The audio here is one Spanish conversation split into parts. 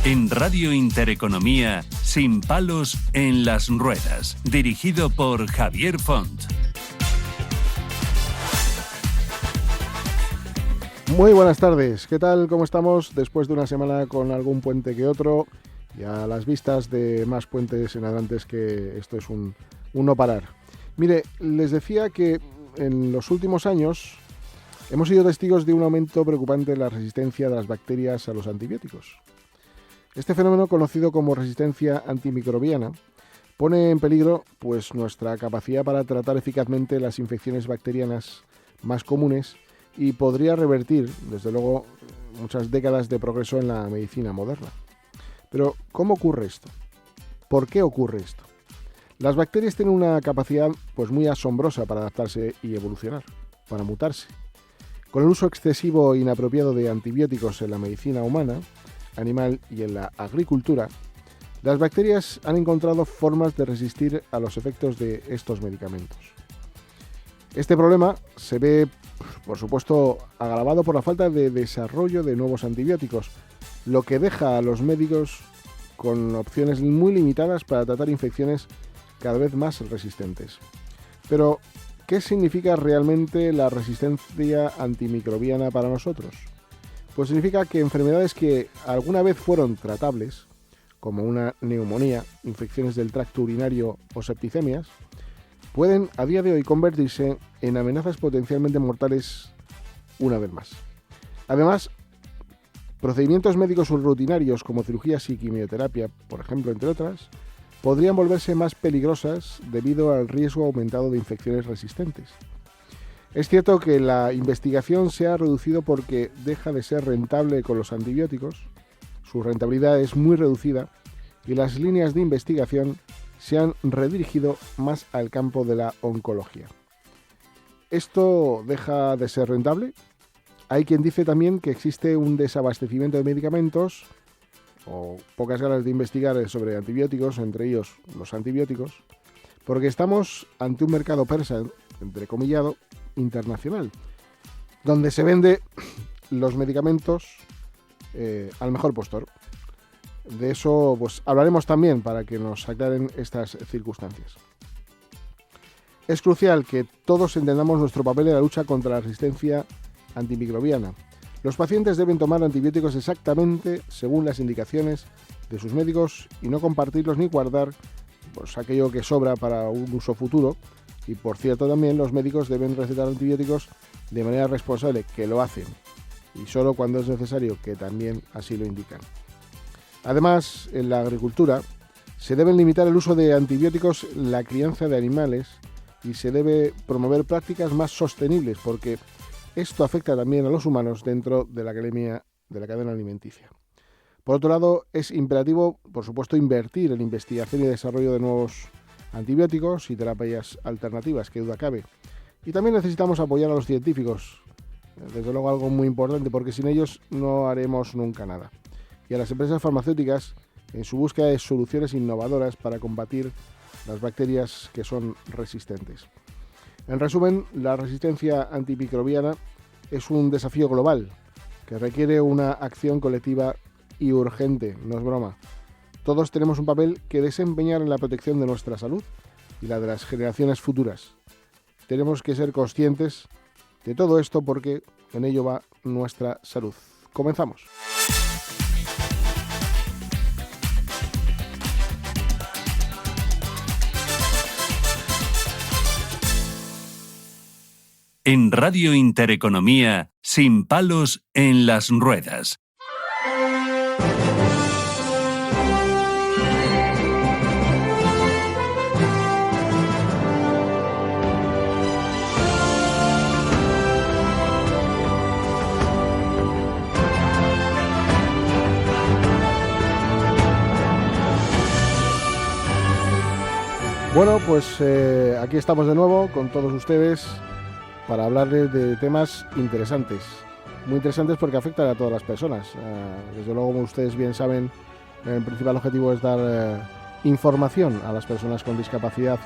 En Radio Intereconomía, Sin palos en las ruedas, dirigido por Javier Font. Muy buenas tardes, ¿qué tal? ¿Cómo estamos? Después de una semana con algún puente que otro, y a las vistas de más puentes en adelante, que esto es un no parar. Mire, les decía que en los últimos años hemos sido testigos de un aumento preocupante en la resistencia de las bacterias a los antibióticos. Este fenómeno, conocido como resistencia antimicrobiana, pone en peligro nuestra capacidad para tratar eficazmente las infecciones bacterianas más comunes y podría revertir, desde luego, muchas décadas de progreso en la medicina moderna. Pero, ¿cómo ocurre esto? ¿Por qué ocurre esto? Las bacterias tienen una capacidad muy asombrosa para adaptarse y evolucionar, para mutarse. Con el uso excesivo e inapropiado de antibióticos en la medicina humana, animal y en la agricultura, las bacterias han encontrado formas de resistir a los efectos de estos medicamentos. Este problema se ve, por supuesto, agravado por la falta de desarrollo de nuevos antibióticos, lo que deja a los médicos con opciones muy limitadas para tratar infecciones cada vez más resistentes. Pero, ¿qué significa realmente la resistencia antimicrobiana para nosotros? Pues significa que enfermedades que alguna vez fueron tratables, como una neumonía, infecciones del tracto urinario o septicemias, pueden a día de hoy convertirse en amenazas potencialmente mortales una vez más. Además, procedimientos médicos rutinarios como cirugías y quimioterapia, por ejemplo, entre otras, podrían volverse más peligrosas debido al riesgo aumentado de infecciones resistentes. Es cierto que la investigación se ha reducido porque deja de ser rentable con los antibióticos, su rentabilidad es muy reducida y las líneas de investigación se han redirigido más al campo de la oncología. ¿Esto deja de ser rentable? Hay quien dice también que existe un desabastecimiento de medicamentos o pocas ganas de investigar sobre antibióticos, entre ellos los antibióticos, porque estamos ante un mercado persa, entrecomillado, internacional, donde se vende los medicamentos al mejor postor. De eso hablaremos también para que nos aclaren estas circunstancias. Es crucial que todos entendamos nuestro papel en la lucha contra la resistencia antimicrobiana. Los pacientes deben tomar antibióticos exactamente según las indicaciones de sus médicos y no compartirlos ni guardar aquello que sobra para un uso futuro. Y por cierto, también los médicos deben recetar antibióticos de manera responsable, que lo hacen, y solo cuando es necesario, que también así lo indican. Además, en la agricultura se deben limitar el uso de antibióticos en la crianza de animales y se debe promover prácticas más sostenibles, porque esto afecta también a los humanos dentro de la cadena alimenticia. Por otro lado, es imperativo, por supuesto, invertir en investigación y desarrollo de nuevos antibióticos y terapias alternativas, que duda cabe. Y también necesitamos apoyar a los científicos, desde luego algo muy importante, porque sin ellos no haremos nunca nada. Y a las empresas farmacéuticas en su búsqueda de soluciones innovadoras para combatir las bacterias que son resistentes. En resumen, la resistencia antimicrobiana es un desafío global que requiere una acción colectiva y urgente, no es broma. Todos tenemos un papel que desempeñar en la protección de nuestra salud y la de las generaciones futuras. Tenemos que ser conscientes de todo esto porque en ello va nuestra salud. Comenzamos. En Radio Intereconomía, Sin palos en las ruedas. Bueno, aquí estamos de nuevo con todos ustedes para hablarles de temas interesantes. Muy interesantes porque afectan a todas las personas. Desde luego, como ustedes bien saben, el principal objetivo es dar información a las personas con discapacidad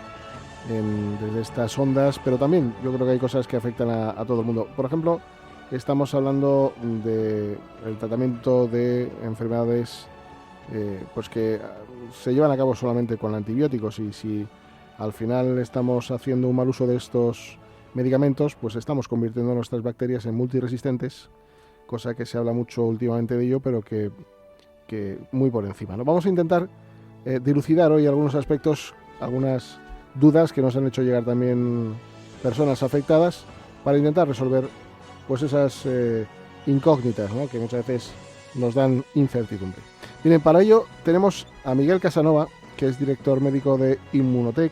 desde estas ondas, pero también yo creo que hay cosas que afectan a todo el mundo. Por ejemplo, estamos hablando del tratamiento de enfermedades pues que se llevan a cabo solamente con antibióticos, y si al final estamos haciendo un mal uso de estos medicamentos, pues estamos convirtiendo nuestras bacterias en multiresistentes, cosa que se habla mucho últimamente de ello, pero que muy por encima, ¿no? Vamos a intentar dilucidar hoy algunos aspectos, algunas dudas que nos han hecho llegar también personas afectadas, para intentar resolver pues esas incógnitas, ¿no?, que muchas veces nos dan incertidumbre. Miren, para ello tenemos a Miguel Casanova, que es director médico de Immunotec,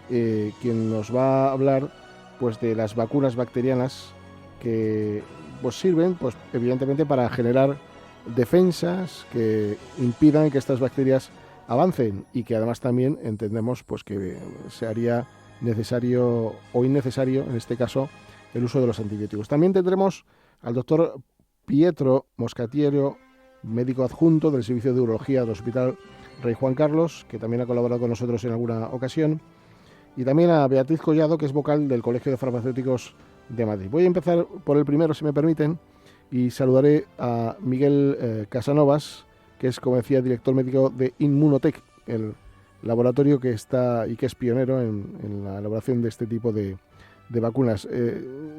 quien nos va a hablar pues de las vacunas bacterianas que pues sirven pues evidentemente para generar defensas que impidan que estas bacterias avancen, y que además también entendemos pues que se haría necesario o innecesario en este caso el uso de los antibióticos. También tendremos al doctor Pietro Moscatiero, médico adjunto del Servicio de Urología del Hospital Rey Juan Carlos, que también ha colaborado con nosotros en alguna ocasión, y también a Beatriz Collado, que es vocal del Colegio de Farmacéuticos de Madrid. Voy a empezar por el primero, si me permiten, y saludaré a Miguel Casanovas, que es, como decía, director médico de Immunotec, el laboratorio que está y que es pionero en la elaboración de este tipo de vacunas.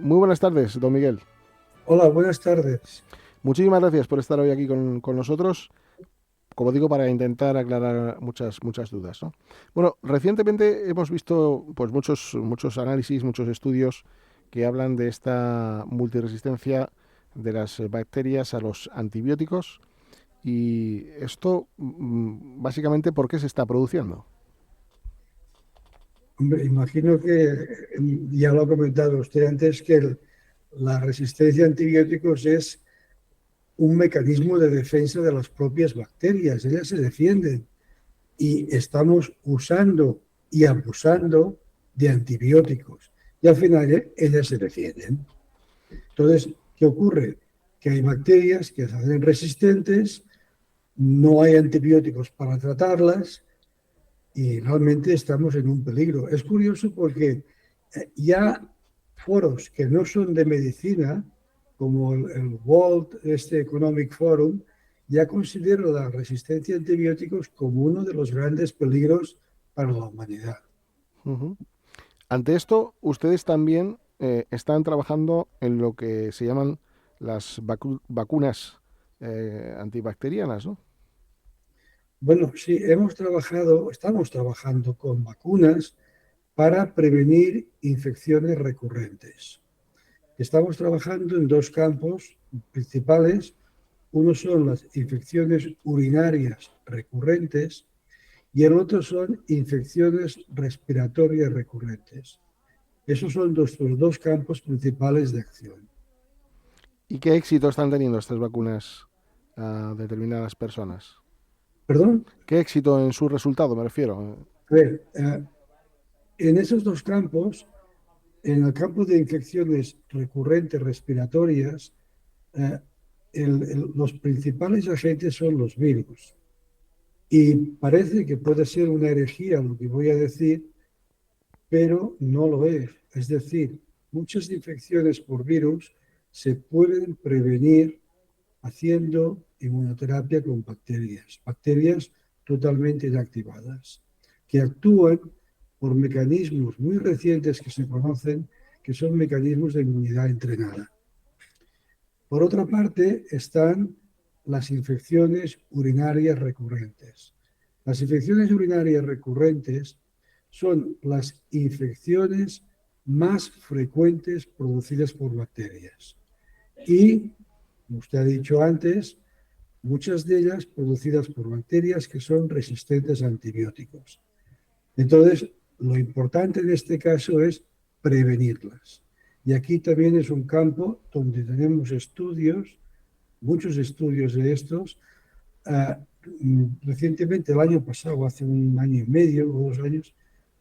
Muy buenas tardes, don Miguel. Hola, buenas tardes. Muchísimas gracias por estar hoy aquí con nosotros, como digo, para intentar aclarar muchas dudas, ¿no? Bueno, recientemente hemos visto pues muchos análisis, muchos estudios que hablan de esta multiresistencia de las bacterias a los antibióticos, y esto básicamente, ¿por qué se está produciendo? Hombre, imagino que ya lo ha comentado usted antes, que la resistencia a antibióticos es un mecanismo de defensa de las propias bacterias. Ellas se defienden y estamos usando y abusando de antibióticos. Y al final ellas se defienden. Entonces, ¿qué ocurre? Que hay bacterias que se hacen resistentes, no hay antibióticos para tratarlas, y realmente estamos en un peligro. Es curioso porque ya foros que no son de medicina, como el World Economic Forum, ya considera la resistencia a antibióticos como uno de los grandes peligros para la humanidad. Uh-huh. Ante esto, ustedes también están trabajando en lo que se llaman las vacunas antibacterianas, ¿no? Bueno, sí, estamos trabajando con vacunas para prevenir infecciones recurrentes. Estamos trabajando en dos campos principales. Uno son las infecciones urinarias recurrentes y el otro son infecciones respiratorias recurrentes. Esos son nuestros dos campos principales de acción. ¿Y qué éxito están teniendo estas vacunas a determinadas personas? ¿Perdón? ¿Qué éxito en su resultado, me refiero? A ver, en esos dos campos, en el campo de infecciones recurrentes respiratorias, eh, los principales agentes son los virus. Y parece que puede ser una herejía lo que voy a decir, pero no lo es. Es decir, muchas infecciones por virus se pueden prevenir haciendo inmunoterapia con bacterias totalmente inactivadas, que actúan por mecanismos muy recientes que se conocen, que son mecanismos de inmunidad entrenada. Por otra parte, están las infecciones urinarias recurrentes. Las infecciones urinarias recurrentes son las infecciones más frecuentes producidas por bacterias. Y, como usted ha dicho antes, muchas de ellas producidas por bacterias que son resistentes a antibióticos. Entonces, lo importante en este caso es prevenirlas. Y aquí también es un campo donde tenemos estudios, muchos estudios de estos. Recientemente, el año pasado, hace un año y medio o 2 años,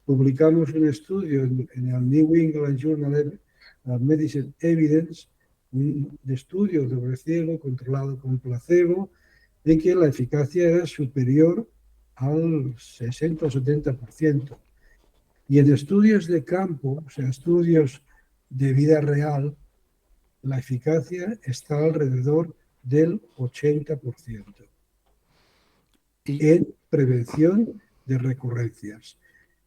publicamos un estudio en el New England Journal of Medicine Evidence, un estudio de ciego controlado con placebo, en que la eficacia era superior al 60 o 70%. Y en estudios de campo, o sea, estudios de vida real, la eficacia está alrededor del 80%. Y, en prevención de recurrencias.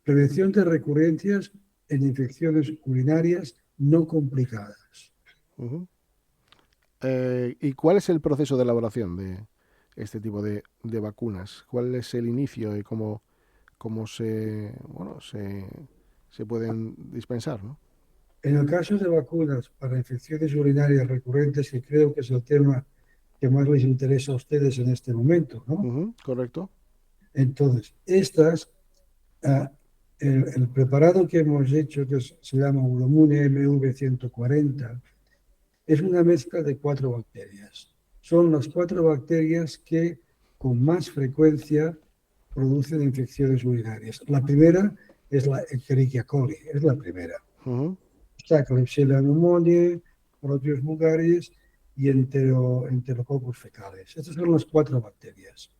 Prevención de recurrencias en infecciones urinarias no complicadas. ujú. ¿Y cuál es el proceso de elaboración de este tipo de vacunas? ¿Cuál es el inicio y cómo se pueden dispensar, ¿no? En el caso de vacunas para infecciones urinarias recurrentes, que creo que es el tema que más les interesa a ustedes en este momento, ¿no? Ujú, correcto. Entonces, ah, el preparado que hemos hecho, que se llama Uromune MV140, es una mezcla de 4 bacterias. Son las 4 bacterias que con más frecuencia producen infecciones urinarias. La primera es la Escherichia coli, es la primera. Ujú, Está Klebsiella pneumoniae, Proteus vulgaris y Enterococcus fecales. Estas son las 4 bacterias.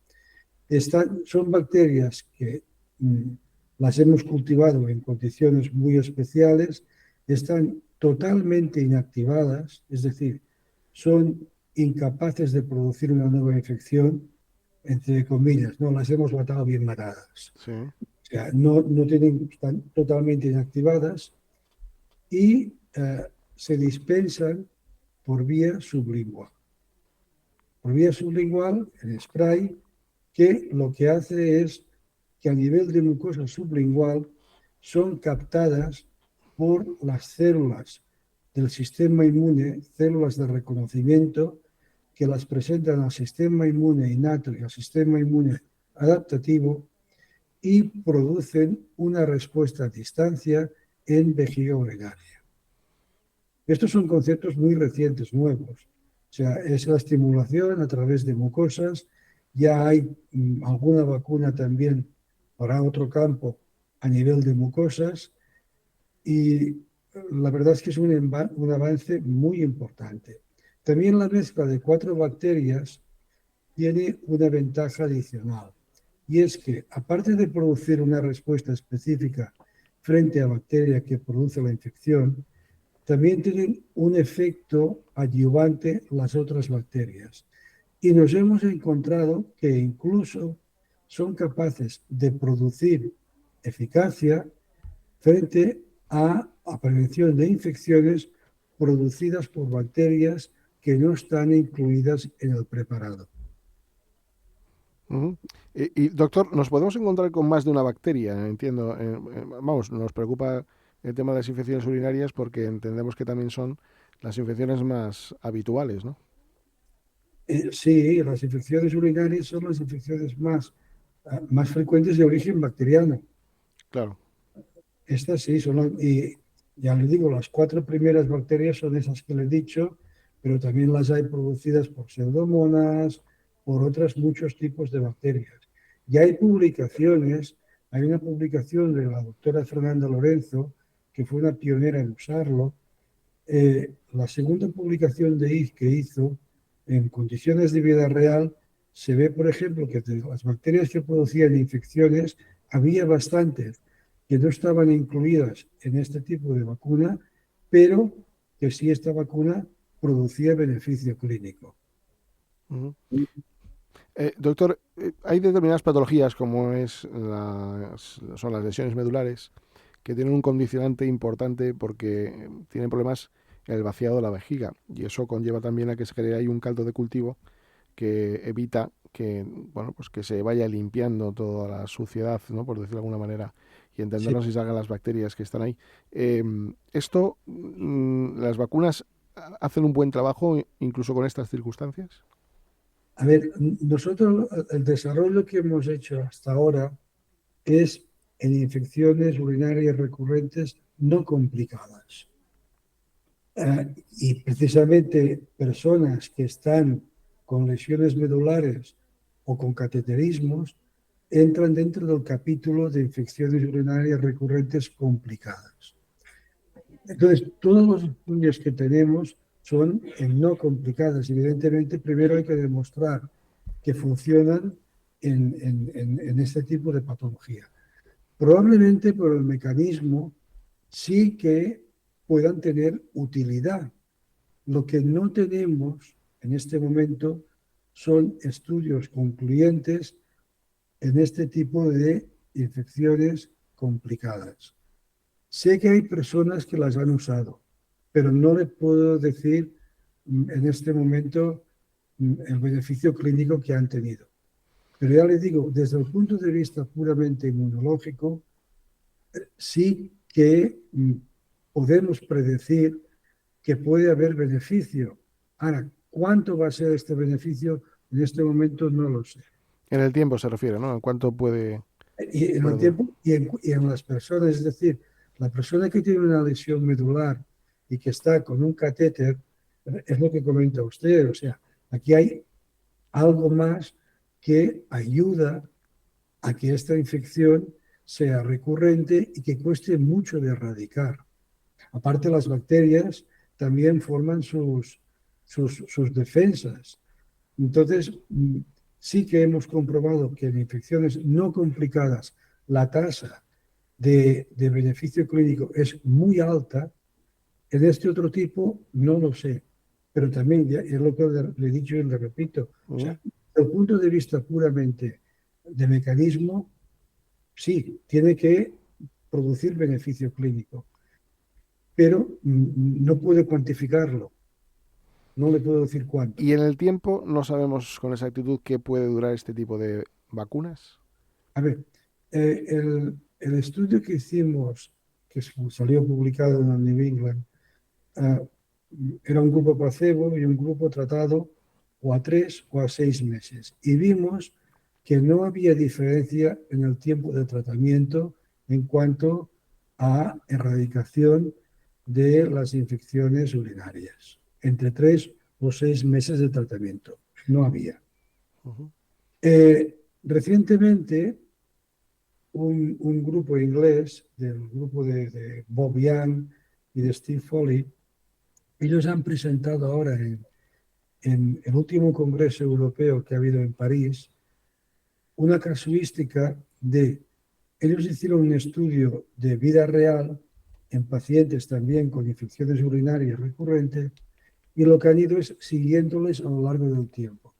Son bacterias que mm, las hemos cultivado en condiciones muy especiales, están totalmente inactivadas, es decir, son incapaces de producir una nueva infección, entre comillas, no las hemos matado bien matadas. sí. O sea, están totalmente inactivadas y se dispensan por vía sublingual. Por vía sublingual, en spray, que lo que hace es que a nivel de mucosa sublingual son captadas por las células del sistema inmune, células de reconocimiento, que las presentan al sistema inmune innato y al sistema inmune adaptativo y producen una respuesta a distancia en vejiga urinaria. Estos son conceptos muy recientes, nuevos. O sea, es la estimulación a través de mucosas. Ya hay alguna vacuna también para otro campo a nivel de mucosas y la verdad es que es un avance muy importante. También la mezcla de 4 bacterias tiene una ventaja adicional y es que aparte de producir una respuesta específica frente a bacteria que produce la infección, también tienen un efecto adyuvante las otras bacterias. Y nos hemos encontrado que incluso son capaces de producir eficacia frente a prevención de infecciones producidas por bacterias que no están incluidas en el preparado. Ujú. Doctor, ¿nos podemos encontrar con más de una bacteria? Entiendo. Vamos, nos preocupa el tema de las infecciones urinarias porque entendemos que también son las infecciones más habituales, ¿no? Sí, las infecciones urinarias son las infecciones más frecuentes de origen bacteriano. Claro. Estas sí, y ya les digo, las 4 primeras bacterias son esas que les he dicho, pero también las hay producidas por pseudomonas, por otros muchos tipos de bacterias. Ya hay publicaciones, hay una publicación de la doctora Fernanda Lorenzo, que fue una pionera en usarlo. La segunda publicación de que hizo en condiciones de vida real, se ve, por ejemplo, que de las bacterias que producían infecciones, había bastantes que no estaban incluidas en este tipo de vacuna, pero que sí esta vacuna producía beneficio clínico. Ujú. Doctor, hay determinadas patologías como son las lesiones medulares que tienen un condicionante importante porque tienen problemas en el vaciado de la vejiga y eso conlleva también a que se genere ahí un caldo de cultivo que evita que, bueno, pues que se vaya limpiando toda la suciedad, ¿no? Por decirlo de alguna manera, y Sí. entendernos si salgan las bacterias que están ahí. ¿Las vacunas hacen un buen trabajo incluso con estas circunstancias? A ver, nosotros el desarrollo que hemos hecho hasta ahora es en infecciones urinarias recurrentes no complicadas. Y precisamente personas que están con lesiones medulares o con cateterismos entran dentro del capítulo de infecciones urinarias recurrentes complicadas. Entonces, todos los estudios que tenemos son en no complicadas. Evidentemente, primero hay que demostrar que funcionan en este tipo de patología. Probablemente por el mecanismo sí que puedan tener utilidad. Lo que no tenemos en este momento son estudios concluyentes en este tipo de infecciones complicadas. Sé que hay personas que las han usado, pero no le puedo decir en este momento el beneficio clínico que han tenido. Pero ya les digo, desde el punto de vista puramente inmunológico, sí que podemos predecir que puede haber beneficio. Ahora, ¿cuánto va a ser este beneficio? En este momento no lo sé. En el tiempo se refiere, ¿no? ¿En cuánto Y en puede el durar? tiempo y en las personas, es decir, la persona que tiene una lesión medular y que está con un catéter, es lo que comenta usted, o sea, aquí hay algo más que ayuda a que esta infección sea recurrente y que cueste mucho de erradicar. Aparte, las bacterias también forman sus defensas. Entonces, sí que hemos comprobado que en infecciones no complicadas la tasa de beneficio clínico es muy alta. En este otro tipo no lo sé, pero también es lo que le he dicho y le repito. O Ujú. sea, desde el punto de vista puramente de mecanismo, sí, tiene que producir beneficio clínico, pero no puede cuantificarlo, no le puedo decir cuánto. Y en el tiempo no sabemos con exactitud qué puede durar este tipo de vacunas. A ver, el estudio que hicimos, que salió publicado en el New England, ah, era un grupo placebo y un grupo tratado o a 3 o a 6 meses. Y vimos que no había diferencia en el tiempo de tratamiento en cuanto a erradicación de las infecciones urinarias. Entre 3 o 6 meses de tratamiento. No había. Ujú. Recientemente, un grupo inglés, del grupo de Bob Young y de Steve Foley, ellos han presentado ahora en el último Congreso Europeo que ha habido en París una casuística de, ellos hicieron un estudio de vida real en pacientes también con infecciones urinarias recurrentes y lo que han ido es siguiéndoles a lo largo del tiempo.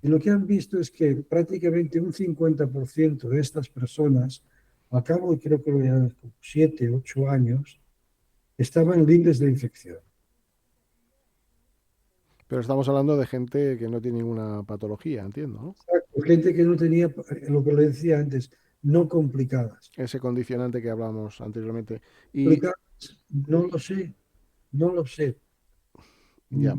Y lo que han visto es que prácticamente un 50% de estas personas, al cabo de creo que eran 7, 8 años, estaban libres de infección. Pero estamos hablando de gente que no tiene ninguna patología, entiendo, ¿no? Exacto, gente que no tenía, lo que le decía antes, no complicadas. Ese condicionante que hablábamos anteriormente. Y Complicadas, no lo sé, no lo sé. ya.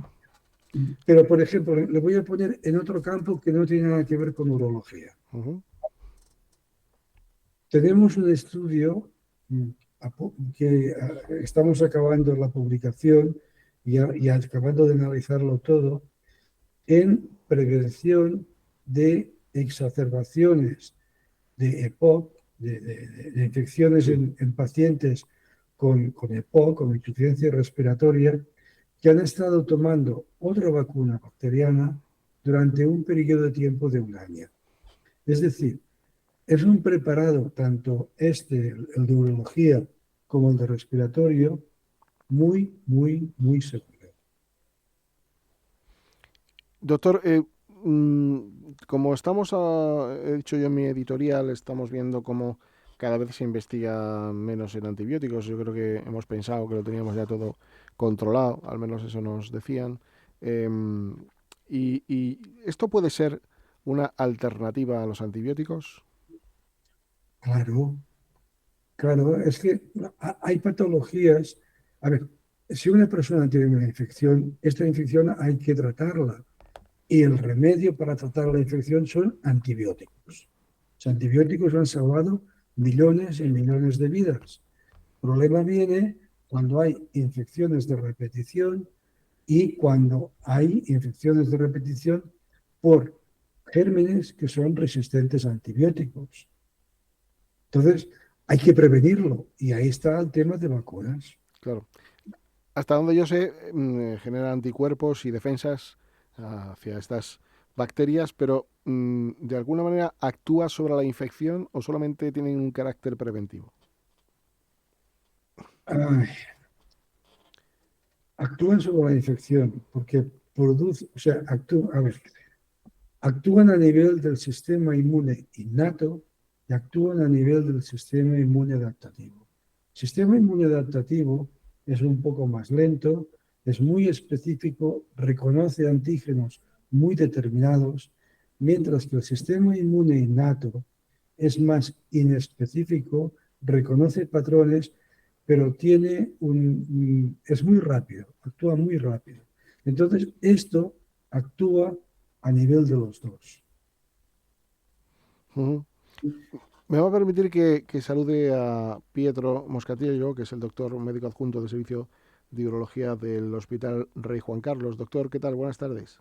Pero, por ejemplo, le voy a poner en otro campo que no tiene nada que ver con urología. Ujú. Tenemos un estudio que estamos acabando la publicación y acabando de analizarlo todo en prevención de exacerbaciones de EPOC, de infecciones Sí. en pacientes con EPOC, con insuficiencia respiratoria, que han estado tomando otra vacuna bacteriana durante un periodo de tiempo de 1 año. Es decir, es un preparado, tanto el de urología, como el de respiratorio, muy, muy, muy seguro. Doctor, como he dicho yo en mi editorial, estamos viendo cómo cada vez se investiga menos en antibióticos. Yo creo que hemos pensado que lo teníamos ya todo controlado, al menos eso nos decían. Em, y esto puede ser una alternativa a los antibióticos. Claro, claro, es que hay patologías. A ver, si una persona tiene una infección, esta infección hay que tratarla. Y el remedio para tratar la infección son antibióticos. Los antibióticos han salvado millones y millones de vidas. El problema viene cuando hay infecciones de repetición y cuando hay infecciones de repetición por gérmenes que son resistentes a antibióticos. Entonces, hay que prevenirlo y ahí está el tema de vacunas. Claro. Hasta donde yo sé, genera anticuerpos y defensas hacia estas bacterias, pero ¿de alguna manera actúa sobre la infección o solamente tienen un carácter preventivo? Ay, actúan sobre la infección porque produce, o sea, actúa, a ver, Actúan a nivel del sistema inmune innato y actúan a nivel del sistema inmune adaptativo. El sistema inmune adaptativo es un poco más lento, es muy específico, reconoce antígenos muy determinados, mientras que el sistema inmune innato es más inespecífico, reconoce patrones, pero es muy rápido, actúa muy rápido. Entonces, esto actúa a nivel de los dos. Ujú. Me va a permitir que salude a Pietro Moscatillo, que es el doctor médico adjunto del Servicio de Urología del Hospital Rey Juan Carlos. Doctor, ¿qué tal? Buenas tardes.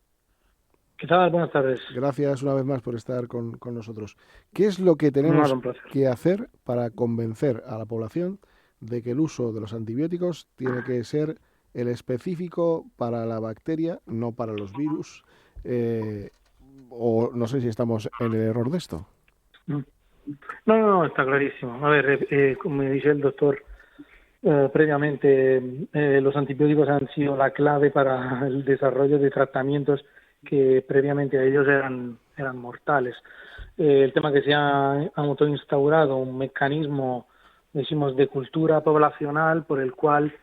¿Qué tal? Buenas tardes. Gracias una vez más por estar con nosotros. ¿Qué es lo que tenemos Un placer. que hacer para convencer a la población de que el uso de los antibióticos tiene que ser el específico para la bacteria, no para los virus? O no sé si estamos en el error de esto. No, está clarísimo. A ver, como me dice el doctor previamente, los antibióticos han sido la clave para el desarrollo de tratamientos que previamente a ellos eran mortales. El tema que se ha autoinstaurado un mecanismo, decimos, de cultura poblacional por el cual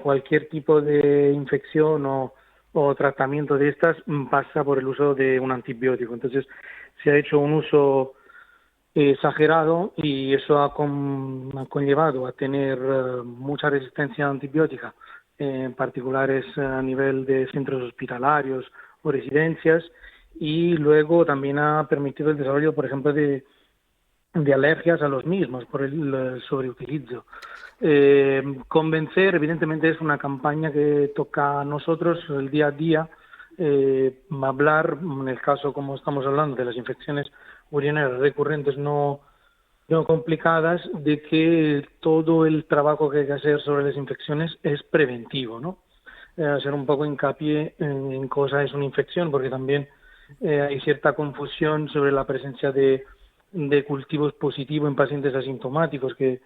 cualquier tipo de infección o tratamiento de estas pasa por el uso de un antibiótico. Entonces, se ha hecho un uso exagerado y eso ha conllevado a tener mucha resistencia antibiótica, en particulares a nivel de centros hospitalarios o residencias, y luego también ha permitido el desarrollo, por ejemplo, de alergias a los mismos por el sobreutilizo. Convencer, evidentemente, es una campaña que toca a nosotros el día a día. Hablar, en el caso como estamos hablando de las infecciones urinarias recurrentes no complicadas, de que todo el trabajo que hay que hacer sobre las infecciones es preventivo, ¿no? Hacer un poco hincapié en cosa es una infección, porque también hay cierta confusión sobre la presencia de cultivos positivos en pacientes asintomáticos, que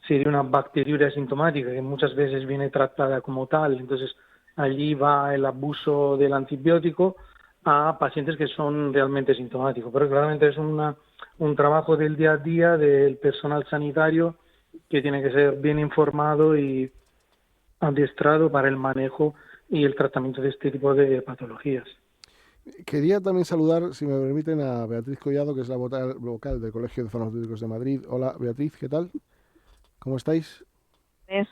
sería una bacteriuria asintomática que muchas veces viene tratada como tal. Entonces allí va el abuso del antibiótico a pacientes que son realmente sintomáticos. Pero claramente es un trabajo del día a día del personal sanitario que tiene que ser bien informado y adiestrado para el manejo y el tratamiento de este tipo de patologías. Quería también saludar, si me permiten, a Beatriz Collado, que es la vocal del Colegio de Farmacéuticos de Madrid. Hola, Beatriz, ¿qué tal? ¿Cómo estáis?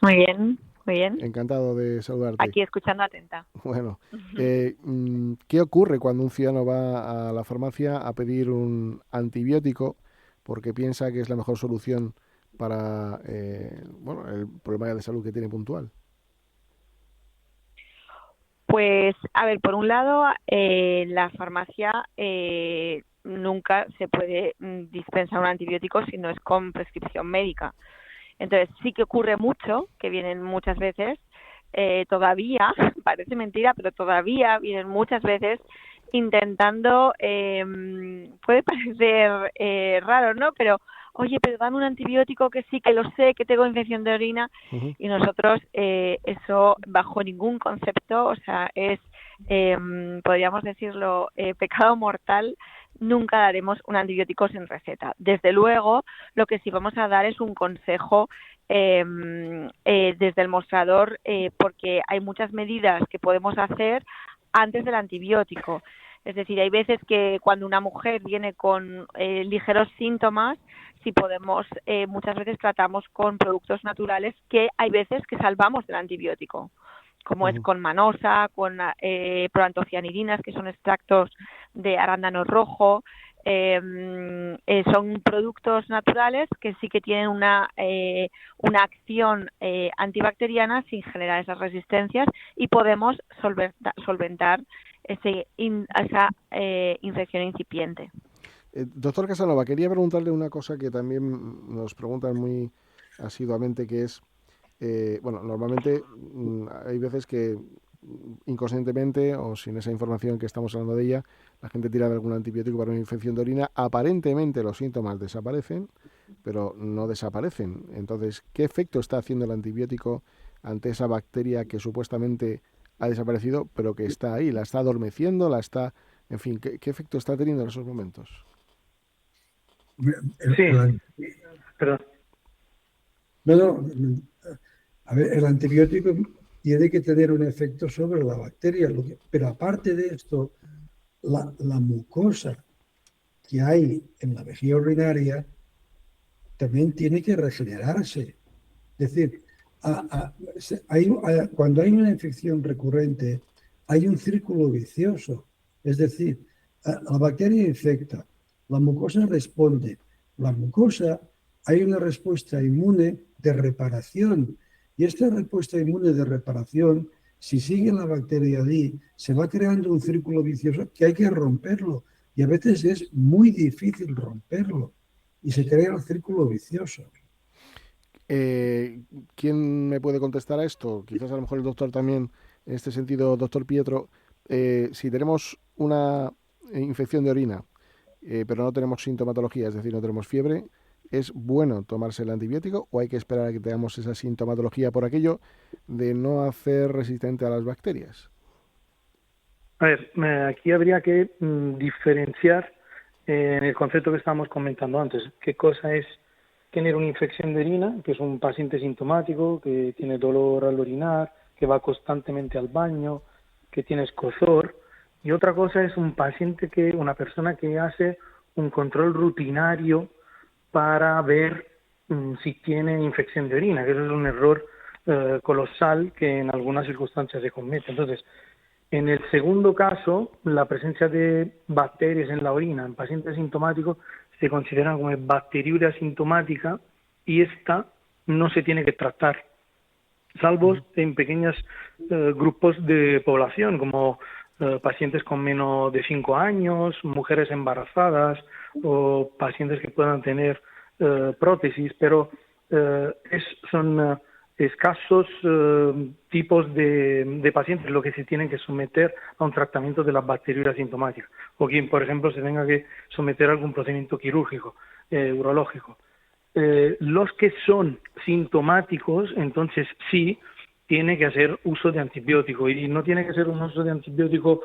Muy bien, muy bien. Encantado de saludarte. Aquí escuchando atenta. Bueno, ¿qué ocurre cuando un ciudadano va a la farmacia a pedir un antibiótico porque piensa que es la mejor solución para el problema de salud que tiene puntual? Pues, a ver, por un lado, la farmacia nunca se puede dispensar un antibiótico si no es con prescripción médica. Entonces, sí que ocurre mucho, que vienen muchas veces, todavía, parece mentira, pero todavía vienen muchas veces intentando, puede parecer raro, ¿no? Pero, oye, pero dame un antibiótico que sí, que lo sé, que tengo infección de orina. Uh-huh. Y nosotros eso bajo ningún concepto, o sea, es, podríamos decirlo, pecado mortal. Nunca daremos un antibiótico sin receta. Desde luego, lo que sí vamos a dar es un consejo desde el mostrador, porque hay muchas medidas que podemos hacer antes del antibiótico. Es decir, hay veces que cuando una mujer viene con ligeros síntomas, si podemos, muchas veces tratamos con productos naturales que hay veces que salvamos del antibiótico, como es con manosa, con proantocianidinas, que son extractos de arándano rojo. Son productos naturales que sí que tienen una acción antibacteriana sin generar esas resistencias, y podemos solventar esa infección incipiente. Doctor Casanova, quería preguntarle una cosa que también nos preguntan muy asiduamente, que es, normalmente hay veces que inconscientemente o sin esa información que estamos hablando de ella, la gente tira de algún antibiótico para una infección de orina. Aparentemente los síntomas desaparecen, pero no desaparecen. Entonces, ¿qué efecto está haciendo el antibiótico ante esa bacteria que supuestamente ha desaparecido, pero que está ahí? ¿La está adormeciendo? ¿La está En fin, ¿qué efecto está teniendo en esos momentos? Sí, El- perdón. no, no, a ver, el antibiótico tiene que tener un efecto sobre la bacteria, pero aparte de esto, la mucosa que hay en la vejiga urinaria también tiene que regenerarse. Es decir, cuando hay una infección recurrente, hay un círculo vicioso. Es decir, la bacteria infecta, la mucosa responde. La mucosa, hay una respuesta inmune de reparación. Y esta respuesta inmune de reparación, si sigue la bacteria allí, se va creando un círculo vicioso que hay que romperlo. Y a veces es muy difícil romperlo. Y se crea el círculo vicioso. Eh, ¿Quién me puede contestar a esto? Quizás a lo mejor el doctor también, en este sentido, doctor Pietro. Si tenemos una infección de orina, pero no tenemos sintomatología, es decir, no tenemos fiebre, ¿es bueno tomarse el antibiótico o hay que esperar a que tengamos esa sintomatología por aquello de no hacer resistente a las bacterias? A ver, aquí habría que diferenciar en el concepto que estábamos comentando antes. ¿Qué cosa es tener una infección de orina, que es un paciente sintomático, que tiene dolor al orinar, que va constantemente al baño, que tiene escozor? Y otra cosa es un paciente una persona que hace un control rutinario para ver si tiene infección de orina, que eso es un error colosal que en algunas circunstancias se comete. Entonces, en el segundo caso, la presencia de bacterias en la orina en pacientes sintomáticos se considera como bacteriuria asintomática y esta no se tiene que tratar, salvo en pequeños grupos de población, como pacientes con menos de 5 años, mujeres embarazadas o pacientes que puedan tener prótesis, pero son escasos tipos de pacientes los que se tienen que someter a un tratamiento de la bacteriuria asintomática, o quien, por ejemplo, se tenga que someter a algún procedimiento quirúrgico, urológico. Los que son sintomáticos, entonces sí, tiene que hacer uso de antibiótico y no tiene que ser un uso de antibiótico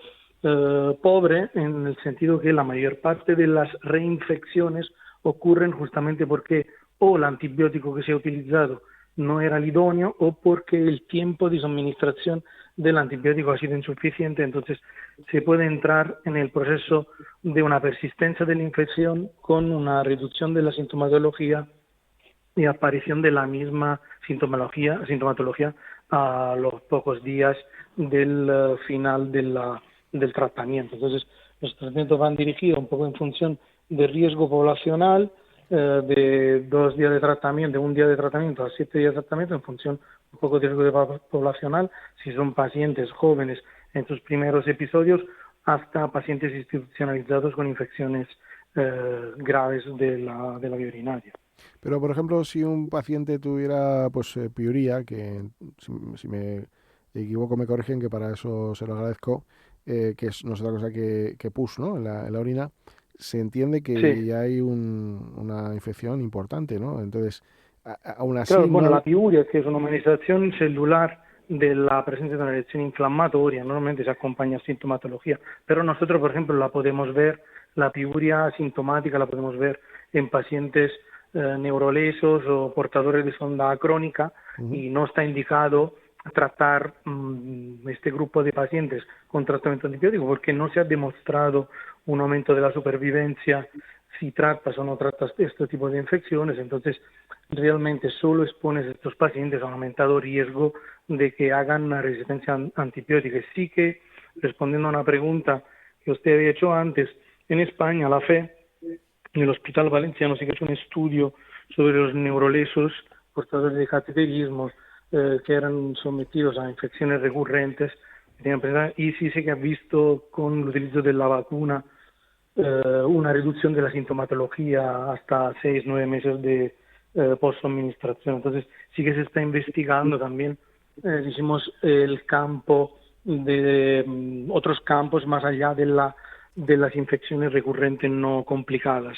pobre, en el sentido que la mayor parte de las reinfecciones ocurren justamente porque o el antibiótico que se ha utilizado no era el idóneo o porque el tiempo de suministración del antibiótico ha sido insuficiente. Entonces se puede entrar en el proceso de una persistencia de la infección con una reducción de la sintomatología y aparición de la misma sintomatología a los pocos días del final del tratamiento. Entonces, los tratamientos van dirigidos un poco en función del riesgo poblacional, de 2 días de tratamiento, de 1 día de tratamiento a 7 días de tratamiento, en función un poco del riesgo poblacional, si son pacientes jóvenes en sus primeros episodios, hasta pacientes institucionalizados con infecciones graves de la vía urinaria. Pero, por ejemplo, si un paciente tuviera pues piuría, que si me equivoco me corrigen, que para eso se lo agradezco, que no es otra cosa que pus, ¿no? En la orina, se entiende Sí. que ya hay una infección importante, ¿no? Entonces, aún Claro, así bueno, no... la piuria, que es una manifestación celular de la presencia de una reacción inflamatoria, normalmente se acompaña a sintomatología, pero nosotros, por ejemplo, la podemos ver, la piuria asintomática la podemos ver en pacientes neurolesos o portadores de sonda crónica Ujú. y no está indicado tratar este grupo de pacientes con tratamiento antibiótico porque no se ha demostrado un aumento de la supervivencia si tratas o no tratas este tipo de infecciones. Entonces realmente solo expones a estos pacientes a un aumentado riesgo de que hagan una resistencia antibiótica. Sí que, respondiendo a una pregunta que usted había hecho antes, en España la FE, en el Hospital Valenciano, sí que ha hecho un estudio sobre los neurolesos portadores de cateterismo que eran sometidos a infecciones recurrentes y sí sé que ha visto con el utilizo de la vacuna una reducción de la sintomatología hasta 6-9 meses de post-administración. Entonces, sí que se está investigando también, decimos, el campo de otros campos más allá de las infecciones recurrentes no complicadas.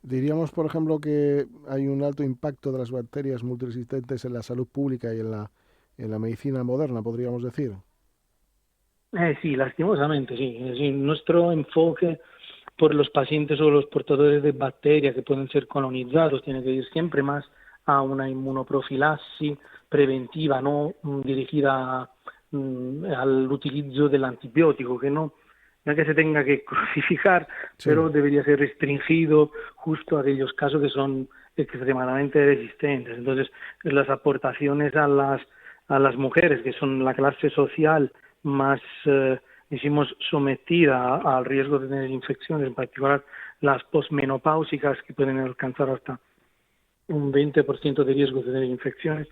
Diríamos, por ejemplo, que hay un alto impacto de las bacterias multiresistentes en la salud pública y en la medicina moderna, podríamos decir. Sí, lastimosamente, sí. Es decir, nuestro enfoque por los pacientes o los portadores de bacterias que pueden ser colonizados tiene que ir siempre más a una inmunoprofilaxis preventiva, no dirigida al utilizo del antibiótico, que no es que se tenga que crucificar, Sí. pero debería ser restringido justo a aquellos casos que son extremadamente resistentes. Entonces, las aportaciones a las mujeres, que son la clase social más, decimos, sometida al riesgo de tener infecciones, en particular las posmenopáusicas, que pueden alcanzar hasta un 20% de riesgo de tener infecciones.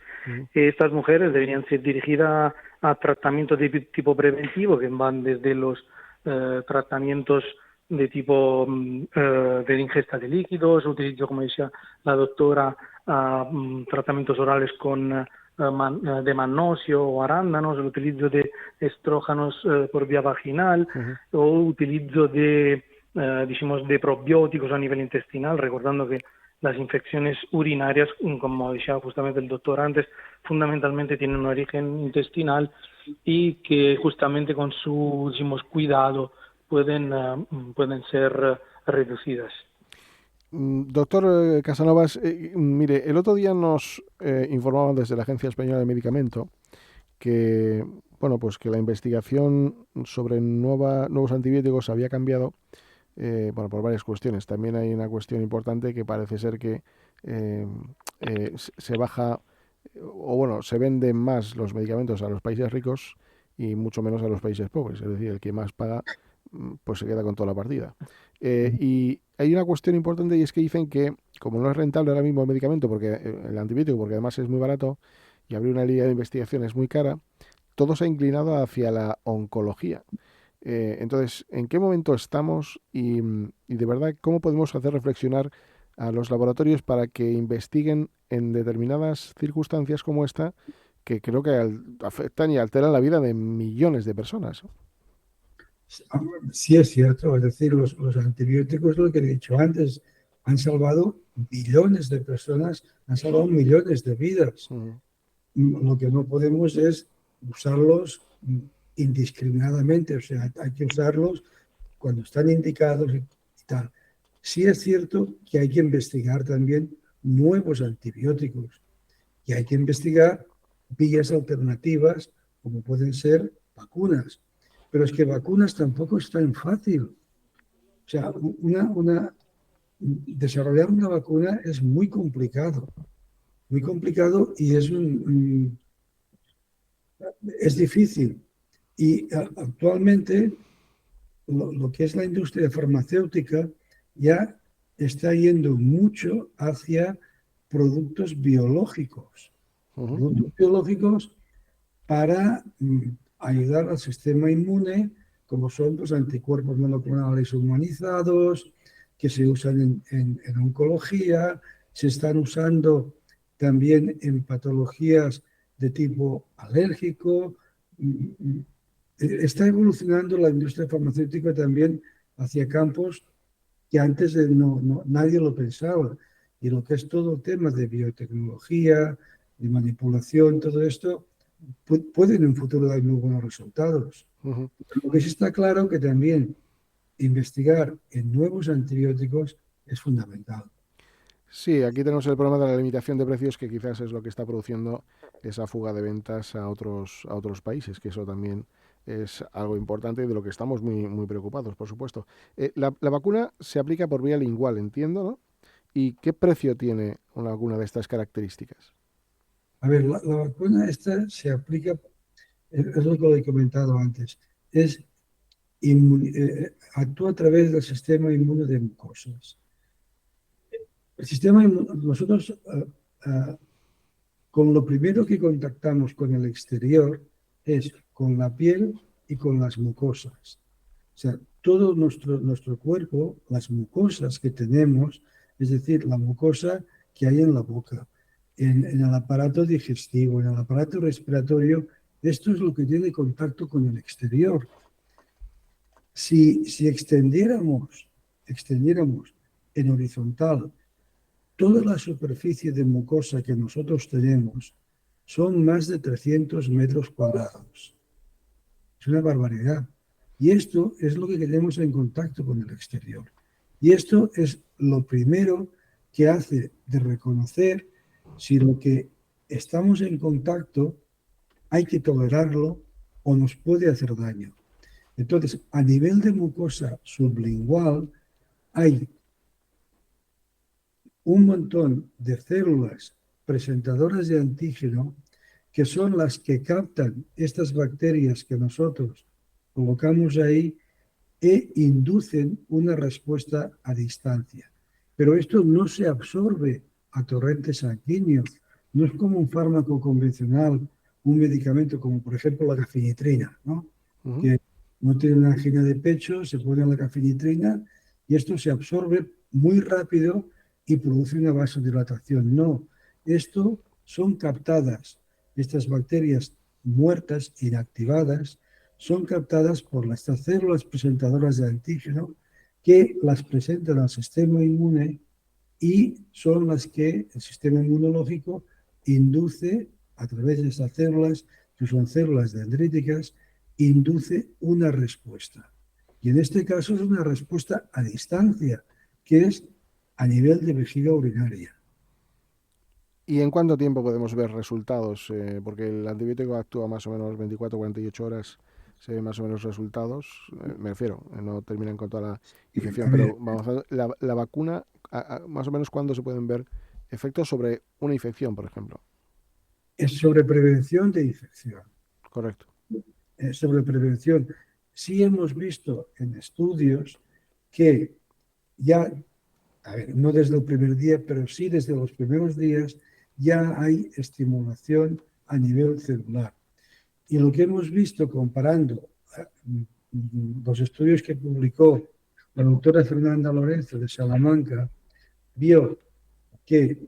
Estas mujeres deberían ser dirigidas a tratamientos de tipo preventivo, que van desde los tratamientos de tipo de ingesta de líquidos, utilizo, como decía la doctora, tratamientos orales con de magnesio o arándanos, el utilizo de estrógenos por vía vaginal, o utilizo de, decimos, de probióticos a nivel intestinal, recordando que las infecciones urinarias, como decía justamente el doctor antes, fundamentalmente tienen un origen intestinal y que justamente con su, decimos, cuidado pueden ser reducidas. Doctor Casanovas, mire, el otro día nos informaban desde la Agencia Española del Medicamento que, bueno, pues que la investigación sobre nuevos antibióticos había cambiado, bueno, por varias cuestiones. También hay una cuestión importante que parece ser que se baja, o bueno, se venden más los medicamentos a los países ricos y mucho menos a los países pobres. Es decir, el que más paga, pues se queda con toda la partida. Y hay una cuestión importante, y es que dicen que, como no es rentable ahora mismo el medicamento, porque el antibiótico, porque además es muy barato, y abrir una línea de investigación es muy cara, todo se ha inclinado hacia la oncología. Entonces, ¿en qué momento estamos? Y de verdad, ¿cómo podemos hacer reflexionar a los laboratorios para que investiguen en determinadas circunstancias como esta, que creo que afectan y alteran la vida de millones de personas? Sí, es cierto. Es decir, los antibióticos, lo que he dicho antes, han salvado millones de personas, han salvado millones de vidas. Lo que no podemos es usarlos indiscriminadamente, o sea, hay que usarlos cuando están indicados y tal. Sí es cierto que hay que investigar también nuevos antibióticos y hay que investigar vías alternativas como pueden ser vacunas. Pero es que vacunas tampoco es tan fácil. O sea, desarrollar una vacuna es muy complicado y es difícil. Y actualmente lo que es la industria farmacéutica ya está yendo mucho hacia productos biológicos. Productos biológicos para ayudar al sistema inmune, como son los anticuerpos monoclonales humanizados, que se usan en oncología, se están usando también en patologías de tipo alérgico. Está evolucionando la industria farmacéutica también hacia campos que antes nadie lo pensaba. Y lo que es todo el tema de biotecnología, de manipulación, todo esto, puede en un futuro dar muy buenos resultados. Lo que sí está claro que también investigar en nuevos antibióticos es fundamental. Sí, aquí tenemos el problema de la limitación de precios, que quizás es lo que está produciendo esa fuga de ventas a otros países, que eso también es algo importante y de lo que estamos muy preocupados, por supuesto. La vacuna se aplica por vía lingual, entiendo, ¿no? ¿Y qué precio tiene una vacuna de estas características? A ver, la vacuna esta se aplica, es lo que he comentado antes, actúa a través del sistema inmune de mucosas. El sistema inmune, nosotros con lo primero que contactamos con el exterior es con la piel y con las mucosas. O sea, todo nuestro cuerpo, las mucosas que tenemos, es decir, la mucosa que hay en la boca, en el aparato digestivo, en el aparato respiratorio, esto es lo que tiene contacto con el exterior. Si extendiéramos en horizontal toda la superficie de mucosa que nosotros tenemos, son más de 300 metros cuadrados. Es una barbaridad. Y esto es lo que tenemos en contacto con el exterior. Y esto es lo primero que hace de reconocer si lo que estamos en contacto hay que tolerarlo o nos puede hacer daño. Entonces, a nivel de mucosa sublingual hay un montón de células presentadoras de antígeno que son las que captan estas bacterias que nosotros colocamos ahí e inducen una respuesta a distancia. Pero esto no se absorbe a torrente sanguíneo. No es como un fármaco convencional, un medicamento como por ejemplo la cafeinitrina, ¿no? Que no tiene una angina de pecho, se pone la cafeinitrina y esto se absorbe muy rápido y produce una vasodilatación. No, esto son captadas, estas bacterias muertas, inactivadas, son captadas por estas células presentadoras de antígeno que las presentan al sistema inmune y son las que el sistema inmunológico induce a través de estas células, que son células dendríticas, induce una respuesta. Y en este caso es una respuesta a distancia, que es a nivel de vejiga urinaria. ¿Y en cuánto tiempo podemos ver resultados? Porque el antibiótico actúa más o menos 24-48 horas, se ven más o menos resultados. Me refiero, no terminan con toda la infección, pero vamos a la vacuna, más o menos cuándo se pueden ver efectos sobre una infección, por ejemplo. Es sobre prevención de infección. Correcto. Es sobre prevención. Sí hemos visto en estudios que ya, a ver, no desde el primer día, pero sí desde los primeros días ya hay estimulación a nivel celular. Y lo que hemos visto comparando los estudios que publicó la doctora Fernanda Lorenzo de Salamanca, vio que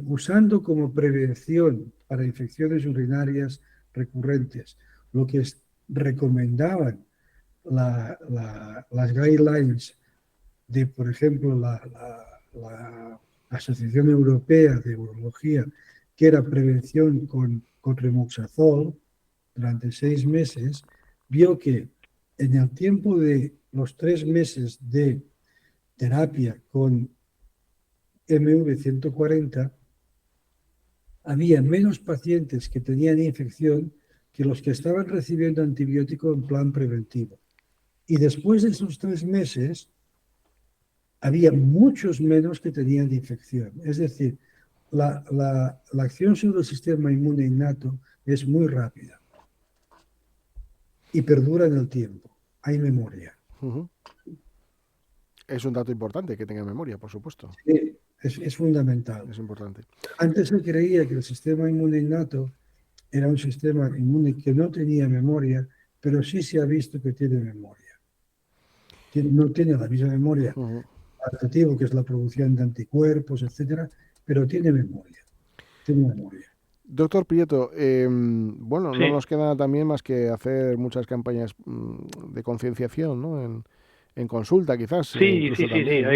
usando como prevención para infecciones urinarias recurrentes, lo que recomendaban las guidelines de, por ejemplo, la Asociación Europea de Urología, que era prevención con remoxazol durante 6 meses, vio que en el tiempo de los 3 meses de terapia con MV140, había menos pacientes que tenían infección que los que estaban recibiendo antibiótico en plan preventivo. Y después de esos 3 meses, había muchos menos que tenían infección. Es decir, la acción sobre el sistema inmune innato es muy rápida y perdura en el tiempo. Hay memoria. Es un dato importante que tenga memoria, por supuesto. Sí, es fundamental. Es importante. Antes se creía que el sistema inmune innato era un sistema inmune que no tenía memoria, pero sí se ha visto que tiene memoria. No tiene la misma memoria adaptativa, que es la producción de anticuerpos, etcétera, pero tiene memoria. Tiene memoria. Doctor Prieto, bueno, Sí. no nos queda también más que hacer muchas campañas de concienciación, ¿no? En consulta, quizás. Sí, también, ¿no?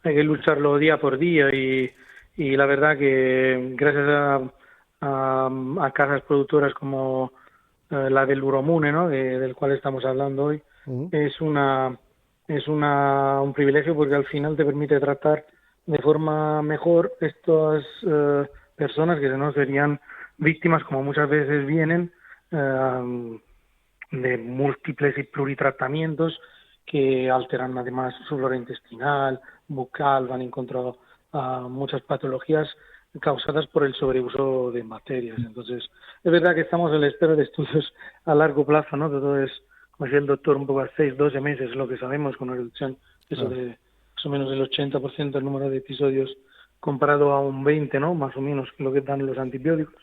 hay que lucharlo día por día y la verdad que gracias a casas productoras como la del Uromune, ¿no? Del cual estamos hablando hoy, es un privilegio porque al final te permite tratar de forma mejor estas personas que no serían víctimas, como muchas veces vienen, de múltiples y pluritratamientos que alteran además su flora intestinal, bucal, han encontrado muchas patologías causadas por el sobreuso de bacterias. Entonces, es verdad que estamos en la espera de estudios a largo plazo, ¿no? Todo es, como decía el doctor, un poco a 6-12 meses, lo que sabemos, con una reducción eso de más o menos del 80% el número de episodios comparado a un 20%, ¿no? Más o menos lo que dan los antibióticos.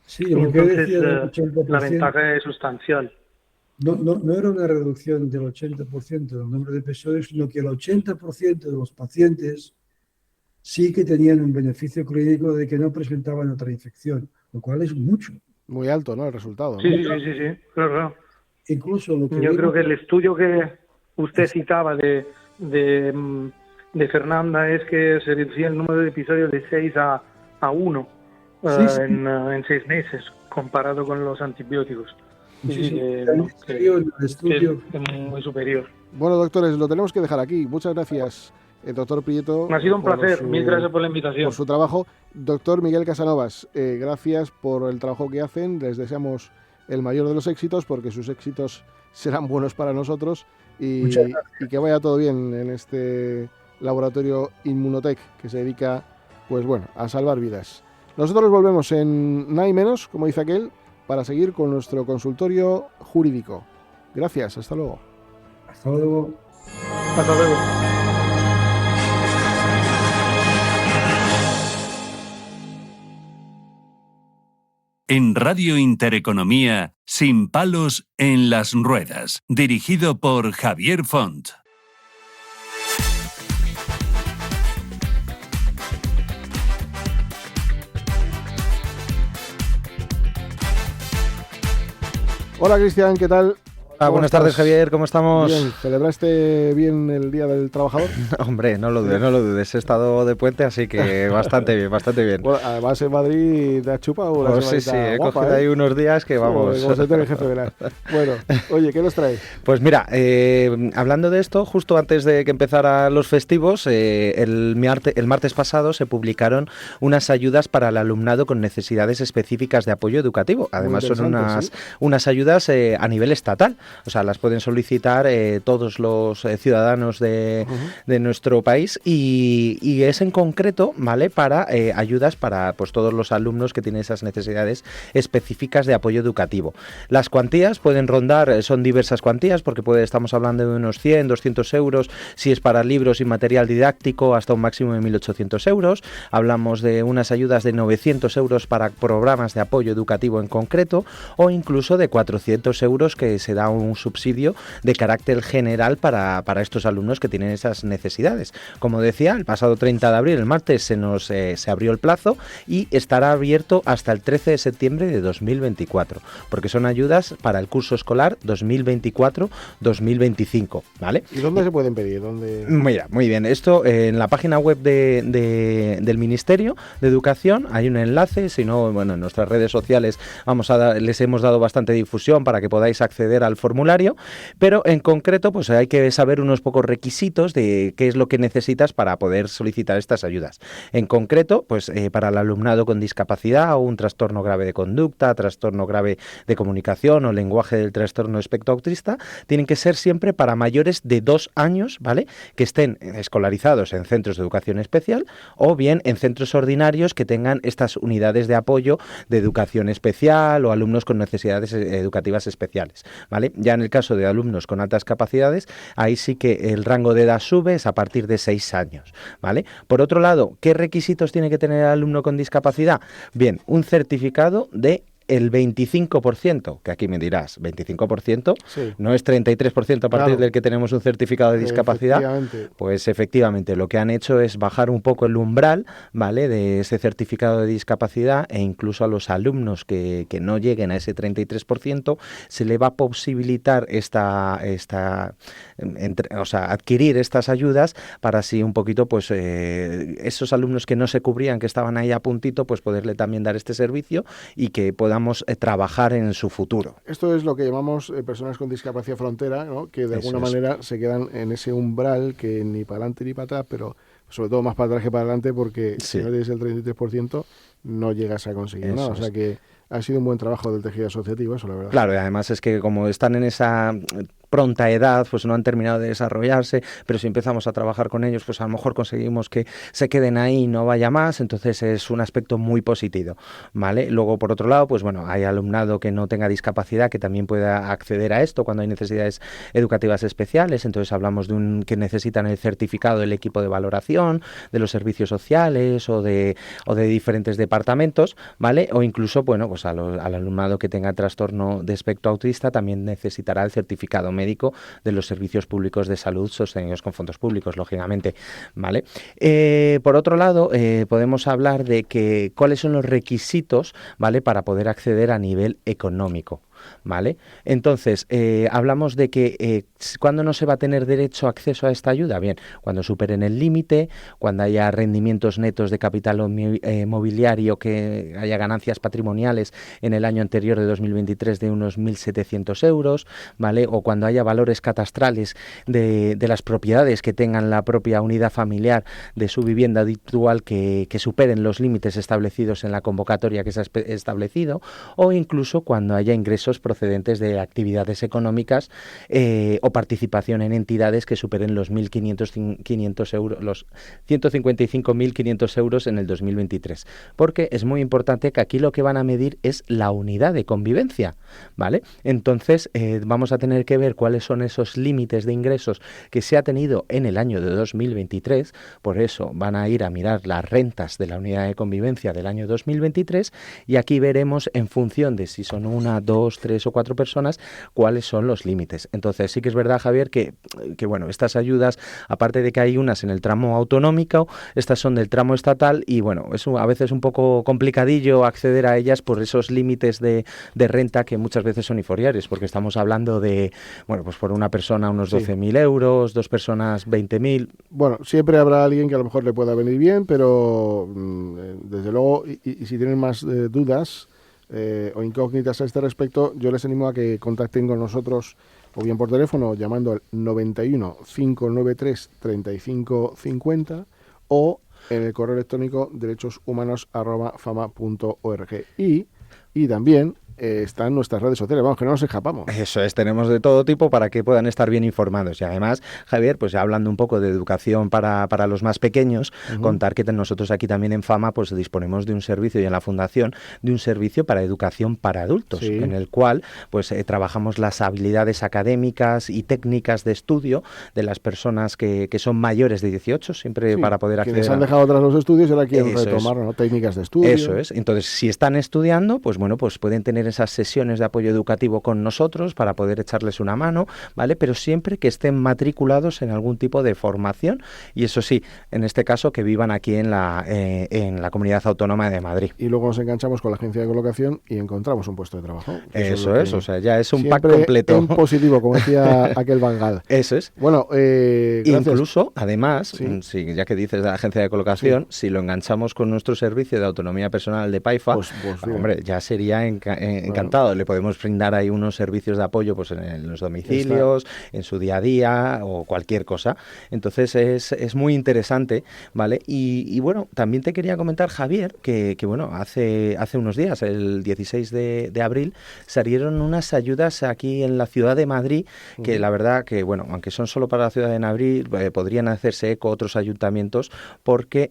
Sí, lo que decía del 80%, la ventaja es sustancial. No era una reducción del 80% del número de episodios, sino que el 80% de los pacientes sí que tenían un beneficio clínico de que no presentaban otra infección, lo cual es mucho. Muy alto, ¿no? El resultado, ¿no? Sí, claro. Incluso lo que yo creo que el estudio que usted citaba de Fernanda es que se reducía el número de episodios de 6 a 1, Sí. en 6 meses, comparado con los antibióticos. Sí. No, El estudio. que es muy superior. Bueno, doctores, lo tenemos que dejar aquí. Muchas gracias, doctor Prieto. Ha sido un placer. Mil gracias por la invitación. Por su trabajo. Doctor Miguel Casanovas, gracias por el trabajo que hacen. Les deseamos el mayor de los éxitos, porque sus éxitos serán buenos para nosotros y que vaya todo bien en este laboratorio Inmunotech que se dedica, pues bueno, a salvar vidas. Nosotros volvemos en nada y menos, como dice aquel, para seguir con nuestro consultorio jurídico. Gracias, hasta luego. Hasta luego. Hasta luego. En Radio Intereconomía, Sin palos en las ruedas, dirigido por Javier Font. Hola Cristian, ¿qué tal? Buenas tardes, Javier, ¿cómo estamos? Bien, ¿celebraste bien el Día del Trabajador? Hombre, no lo dudes, he estado de puente, así que bastante bien, bastante bien. Bueno, además en Madrid te has chupado una Pues sí, he guapa, cogido ahí unos días que vamos. Como se tiene el jefe velar. Bueno, oye, ¿qué nos traes? Pues mira, hablando de esto, justo antes de que empezaran los festivos, el martes pasado se publicaron unas ayudas para el alumnado con necesidades específicas de apoyo educativo. Además son unas ayudas a nivel estatal. O sea, las pueden solicitar todos los ciudadanos de nuestro país y es en concreto, ¿vale?, para ayudas para pues todos los alumnos que tienen esas necesidades específicas de apoyo educativo. Las cuantías pueden rondar, son diversas cuantías, porque estamos hablando de unos 100, 200 euros, si es para libros y material didáctico, hasta un máximo de 1.800 euros. Hablamos de unas ayudas de 900 euros para programas de apoyo educativo en concreto, o incluso de 400 euros que se da un subsidio de carácter general para estos alumnos que tienen esas necesidades. Como decía, el pasado 30 de abril, el martes, se abrió el plazo y estará abierto hasta el 13 de septiembre de 2024, porque son ayudas para el curso escolar 2024-2025, ¿vale? ¿Y dónde se pueden pedir? ¿Dónde? Mira, muy bien, esto en la página web del Ministerio de Educación hay un enlace, si no, bueno, en nuestras redes sociales les hemos dado bastante difusión para que podáis acceder al formulario, pero en concreto pues hay que saber unos pocos requisitos de qué es lo que necesitas para poder solicitar estas ayudas. En concreto, pues para el alumnado con discapacidad o un trastorno grave de conducta, trastorno grave de comunicación o lenguaje del trastorno espectro autista, tienen que ser siempre para mayores de 2 años, ¿vale?, que estén escolarizados en centros de educación especial o bien en centros ordinarios que tengan estas unidades de apoyo de educación especial o alumnos con necesidades educativas especiales, ¿vale? Ya en el caso de alumnos con altas capacidades, ahí sí que el rango de edad sube, es a partir de 6 años, ¿vale? Por otro lado, ¿qué requisitos tiene que tener el alumno con discapacidad? Bien, un certificado de el 25%, que aquí me dirás, 25%, sí, no es 33% a partir del que tenemos un certificado de discapacidad. Pues efectivamente, lo que han hecho es bajar un poco el umbral, ¿vale?, de ese certificado de discapacidad, e incluso a los alumnos que no lleguen a ese 33% se le va a posibilitar adquirir estas ayudas para así un poquito, pues esos alumnos que no se cubrían, que estaban ahí a puntito, pues poderle también dar este servicio y que podamos trabajar en su futuro. Esto es lo que llamamos personas con discapacidad frontera, ¿no?, que de alguna manera se quedan en ese umbral que ni para adelante ni para atrás, pero sobre todo más para atrás que para adelante, porque si no eres el 33% no llegas a conseguir nada. O sea que ha sido un buen trabajo del tejido asociativo, eso la verdad. Claro, y además es que como están en esa pronta edad, pues no han terminado de desarrollarse, pero si empezamos a trabajar con ellos, pues a lo mejor conseguimos que se queden ahí y no vaya más, entonces es un aspecto muy positivo, ¿vale? Luego, por otro lado, pues bueno, hay alumnado que no tenga discapacidad que también pueda acceder a esto cuando hay necesidades educativas especiales, entonces hablamos de que necesitan el certificado del equipo de valoración, de los servicios sociales o de diferentes departamentos, ¿vale? O incluso, bueno, pues al alumnado que tenga trastorno de espectro autista también necesitará el certificado médico de los servicios públicos de salud sostenidos con fondos públicos, lógicamente, ¿vale? Por otro lado, podemos hablar de cuáles son los requisitos, ¿vale?, para poder acceder a nivel económico. ¿vale? Entonces, hablamos de que ¿cuándo no se va a tener derecho a acceso a esta ayuda? Bien, cuando superen el límite, cuando haya rendimientos netos de capital mobiliario, que haya ganancias patrimoniales en el año anterior de 2023 de unos 1.700 euros, ¿vale? O cuando haya valores catastrales de las propiedades que tengan la propia unidad familiar de su vivienda habitual que superen los límites establecidos en la convocatoria que se ha establecido, o incluso cuando haya ingresos procedentes de actividades económicas o participación en entidades que superen los 1.500 euros, los 155.500 euros en el 2023. Porque es muy importante que aquí lo que van a medir es la unidad de convivencia, ¿vale? Entonces vamos a tener que ver cuáles son esos límites de ingresos que se ha tenido en el año de 2023. Por eso van a ir a mirar las rentas de la unidad de convivencia del año 2023 y aquí veremos en función de si son 1, 2, 3 o 4 personas cuáles son los límites. Entonces sí que es verdad, Javier, que bueno, estas ayudas, aparte de que hay unas en el tramo autonómico, estas son del tramo estatal y bueno, es a veces un poco complicadillo acceder a ellas por esos límites de renta que muchas veces son inferiores, porque estamos hablando de, bueno, pues por una persona unos 12.000 euros, 2 personas 20.000. Bueno, siempre habrá alguien que a lo mejor le pueda venir bien, pero desde luego, y si tienen más dudas o incógnitas a este respecto, yo les animo a que contacten con nosotros o bien por teléfono llamando al 91 593 35 50 o en el correo electrónico derechoshumanos@fama.org y también están nuestras redes sociales, vamos, que no nos escapamos. Eso es, tenemos de todo tipo para que puedan estar bien informados. Y además, Javier, pues hablando un poco de educación para los más pequeños, contar que nosotros aquí también en Fama pues disponemos de un servicio y en la Fundación de un servicio para educación para adultos, en el cual pues trabajamos las habilidades académicas y técnicas de estudio de las personas que son mayores de 18, siempre para poder acceder. Quienes han dejado atrás los estudios y ahora quieren retomar, ¿no? Técnicas de estudio. Eso es. Entonces, si están estudiando, pues bueno, pues pueden tener esas sesiones de apoyo educativo con nosotros para poder echarles una mano, ¿vale? Pero siempre que estén matriculados en algún tipo de formación y eso sí, en este caso que vivan aquí en la Comunidad Autónoma de Madrid. Y luego nos enganchamos con la agencia de colocación y encontramos un puesto de trabajo. Eso es, o sea, ya es un pack completo. En positivo, como decía aquel Bangal. Eso es. Bueno, incluso, además, ya que dices de la agencia de colocación, si lo enganchamos con nuestro servicio de autonomía personal de Paifa, pues hombre, ya sería encantado. Le podemos brindar ahí unos servicios de apoyo pues en los domicilios, en su día a día o cualquier cosa. Entonces es muy interesante, ¿vale? Y bueno, también te quería comentar, Javier, que bueno, hace unos días, el 16 de abril, salieron unas ayudas aquí en la ciudad de Madrid, que la verdad que, bueno, aunque son solo para la ciudad de Madrid, podrían hacerse eco otros ayuntamientos porque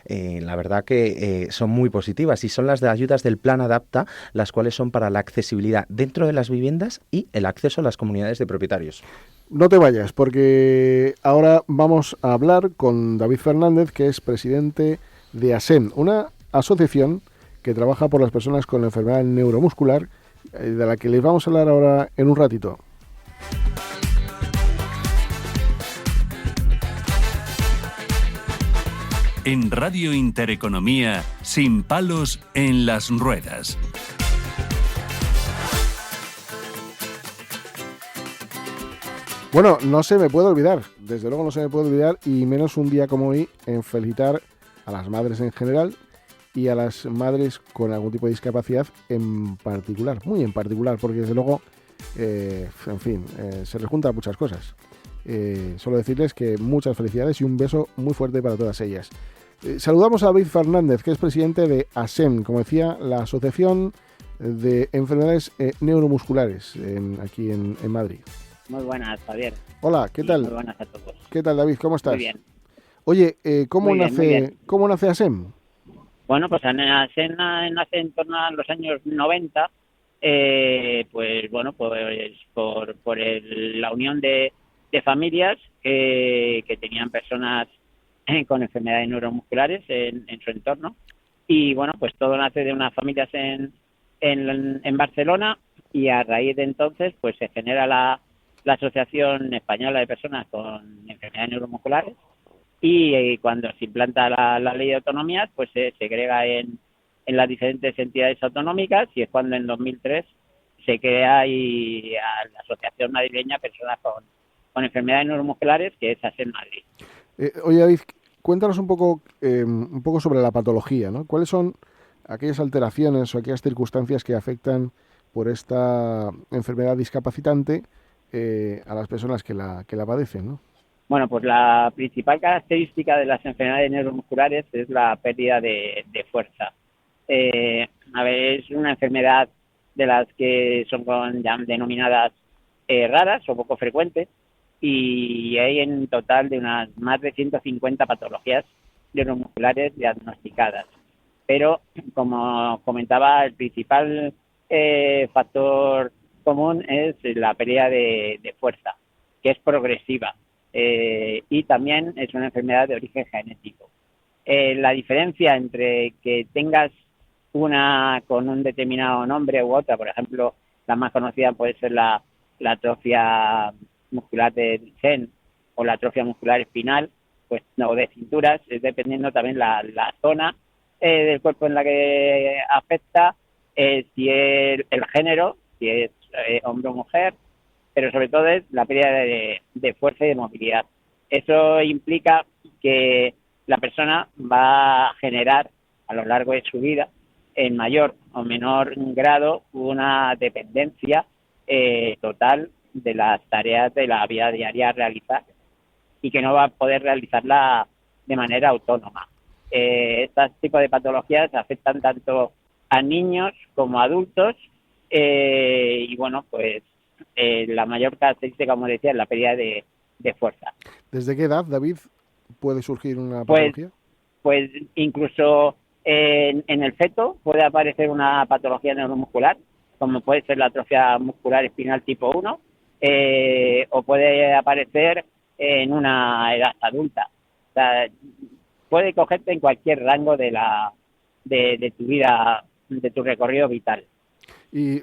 la verdad que son muy positivas y son las de ayudas del Plan Adapta, las cuales son para la accesibilidad dentro de las viviendas y el acceso a las comunidades de propietarios. No te vayas, porque ahora vamos a hablar con David Fernández, que es presidente de ASEM, una asociación que trabaja por las personas con enfermedad neuromuscular, de la que les vamos a hablar ahora en un ratito. En Radio Intereconomía, sin palos en las ruedas. Bueno, no se me puede olvidar, desde luego no se me puede olvidar, y menos un día como hoy, en felicitar a las madres en general y a las madres con algún tipo de discapacidad en particular, muy en particular, porque desde luego, en fin, se les juntan muchas cosas. Solo decirles que muchas felicidades y un beso muy fuerte para todas ellas. Saludamos a David Fernández, que es presidente de ASEM, como decía, la Asociación de Enfermedades Neuromusculares aquí en Madrid. Muy buenas, Javier. Hola, ¿qué tal? Muy buenas a todos. ¿Qué tal, David? ¿Cómo estás? Muy bien. Oye, ¿cómo nace ASEM? Bueno, pues ASEM nace en torno a los años 90, pues bueno, pues por la unión de familias que tenían personas con enfermedades neuromusculares en su entorno. Y bueno, pues todo nace de unas familias en Barcelona y a raíz de entonces pues se genera la Asociación Española de Personas con Enfermedades Neuromusculares y cuando se implanta la ley de autonomías pues se segrega en en las diferentes entidades autonómicas, y es cuando en 2003 se crea la Asociación Madrileña de Personas con Enfermedades Neuromusculares, que es ASEN Madrid. Oye, David, cuéntanos un poco sobre la patología, ¿no? ¿Cuáles son aquellas alteraciones o aquellas circunstancias que afectan por esta enfermedad discapacitante a las personas que la padecen, ¿no? Bueno, pues la principal característica de las enfermedades neuromusculares es la pérdida de fuerza. Es una enfermedad de las que son denominadas raras o poco frecuentes, y hay en total de unas más de 150 patologías neuromusculares diagnosticadas. Pero, como comentaba, el principal factor común es la pérdida de fuerza, que es progresiva, y también es una enfermedad de origen genético. La diferencia entre que tengas una con un determinado nombre u otra, por ejemplo, la más conocida puede ser la atrofia muscular de Duchenne o la atrofia muscular espinal, pues no, de cinturas, dependiendo también la zona del cuerpo en la que afecta, si es el género, si es hombre o mujer, pero sobre todo es la pérdida de fuerza y de movilidad. Eso implica que la persona va a generar a lo largo de su vida, en mayor o menor grado, una dependencia total de las tareas de la vida diaria a realizar, y que no va a poder realizarla de manera autónoma. Estos tipos de patologías afectan tanto a niños como a adultos, y bueno, pues la mayor característica, como decía, es la pérdida de fuerza. ¿Desde qué edad, David, puede surgir una patología? Pues incluso en el feto puede aparecer una patología neuromuscular, como puede ser la atrofia muscular espinal tipo 1, o puede aparecer en una edad adulta. O sea, puede cogerte en cualquier rango de tu vida, de tu recorrido vital. ¿Y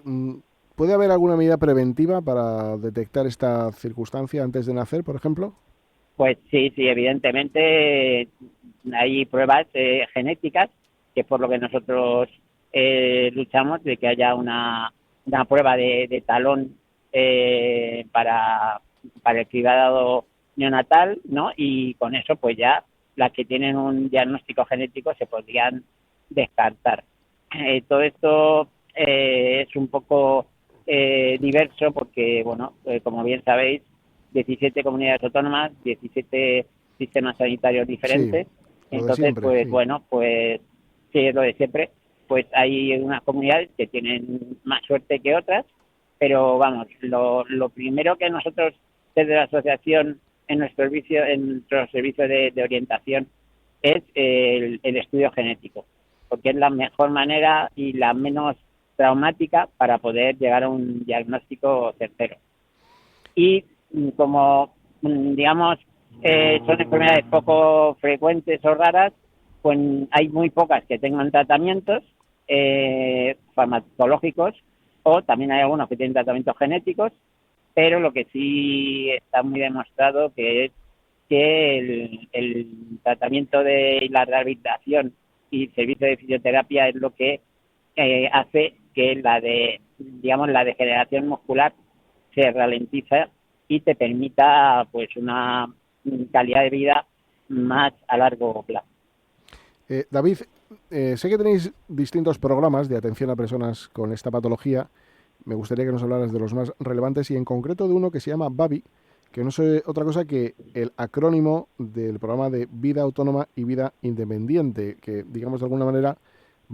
puede haber alguna medida preventiva para detectar esta circunstancia antes de nacer, por ejemplo? Pues sí, evidentemente hay pruebas genéticas, que es por lo que nosotros luchamos, de que haya una prueba de talón para el cuidado neonatal, ¿no? Y con eso, pues ya las que tienen un diagnóstico genético se podrían descartar. Todo esto es un poco diverso porque, bueno, como bien sabéis, 17 comunidades autónomas, 17 sistemas sanitarios diferentes. Sí, entonces, siempre, pues sí. bueno, pues sí, es lo de siempre. Pues hay unas comunidades que tienen más suerte que otras, pero vamos, lo primero que nosotros desde la asociación en nuestro servicio de orientación es el estudio genético, porque es la mejor manera y la menos traumática para poder llegar a un diagnóstico certero. Y como, digamos, son enfermedades poco frecuentes o raras, pues hay muy pocas que tengan tratamientos farmacológicos, o también hay algunos que tienen tratamientos genéticos, pero lo que sí está muy demostrado que es que el tratamiento de la rehabilitación y el servicio de fisioterapia es lo que hace que la degeneración muscular se ralentiza y te permita pues una calidad de vida más a largo plazo. David, sé que tenéis distintos programas de atención a personas con esta patología. Me gustaría que nos hablaras de los más relevantes y en concreto de uno que se llama VAVI, que no es otra cosa que el acrónimo del programa de Vida Autónoma y Vida Independiente, que digamos de alguna manera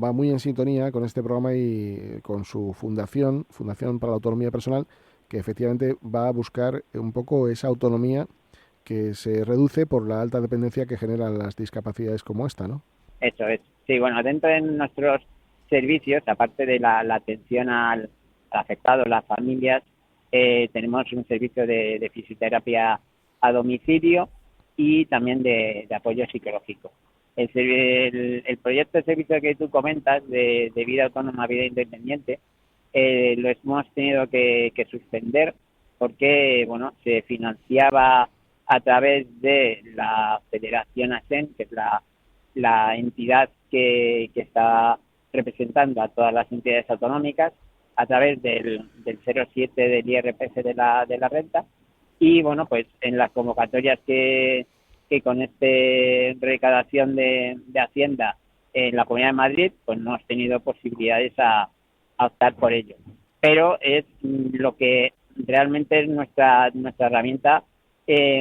va muy en sintonía con este programa y con su Fundación para la Autonomía Personal, que efectivamente va a buscar un poco esa autonomía que se reduce por la alta dependencia que generan las discapacidades como esta, ¿no? Eso es. Sí, bueno, dentro de nuestros servicios, aparte de la atención al afectado, las familias, tenemos un servicio de fisioterapia a domicilio y también de apoyo psicológico. El proyecto de servicio que tú comentas de vida autónoma, vida independiente, lo hemos tenido que suspender porque, bueno, se financiaba a través de la Federación ASEN, que es la entidad que está representando a todas las entidades autonómicas a través del 0,7 del IRPF de la renta. Y bueno, pues en las convocatorias que con esta recaudación de Hacienda en la Comunidad de Madrid, pues no hemos tenido posibilidades a optar por ello. Pero es lo que realmente es nuestra herramienta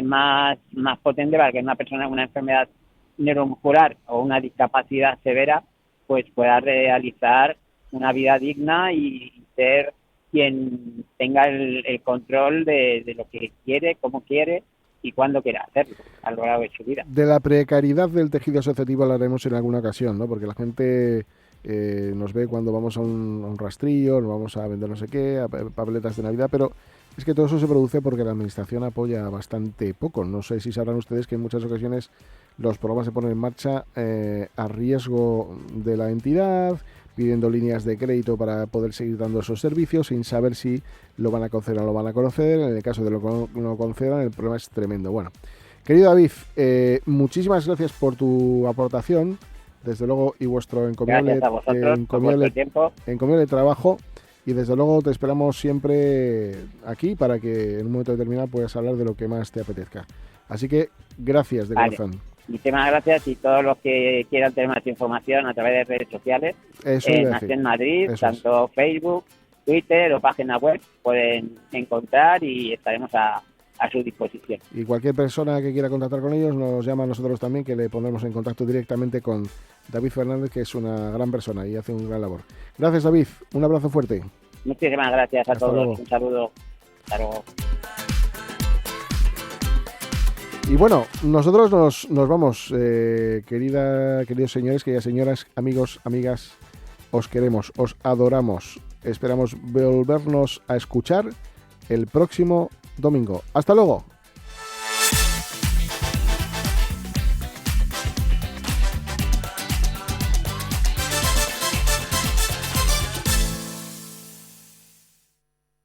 más potente para que una persona con una enfermedad neuromuscular o una discapacidad severa pues pueda realizar una vida digna y ser quien tenga el control de lo que quiere, cómo quiere y cuándo quiera hacerlo a lo largo de su vida. De la precariedad del tejido asociativo hablaremos en alguna ocasión, ¿no? Porque la gente nos ve cuando vamos a un rastrillo, nos vamos a vender no sé qué, a papeletas de Navidad, pero es que todo eso se produce porque la administración apoya bastante poco. No sé si sabrán ustedes que en muchas ocasiones los programas se ponen en marcha a riesgo de la entidad, pidiendo líneas de crédito para poder seguir dando esos servicios sin saber si lo van a conceder o no lo van a conceder. En el caso de lo que no concedan, el problema es tremendo. Bueno, querido David, muchísimas gracias por tu aportación, desde luego, y vuestro encomiable trabajo. Y desde luego te esperamos siempre aquí para que en un momento determinado puedas hablar de lo que más te apetezca. Así que gracias de corazón. Muchísimas gracias, y todos los que quieran tener más información a través de redes sociales, en Madrid, tanto Facebook, Twitter o página web, pueden encontrar y estaremos a su disposición. Y cualquier persona que quiera contactar con ellos nos llama a nosotros también, que le pondremos en contacto directamente con David Fernández, que es una gran persona y hace un gran labor. Gracias, David. Un abrazo fuerte. Muchísimas gracias a todos. Luego. Un saludo. Hasta luego. Y bueno, nosotros nos vamos, queridos señores, queridas señoras, amigos, amigas, os queremos, os adoramos. Esperamos volvernos a escuchar el próximo domingo. ¡Hasta luego!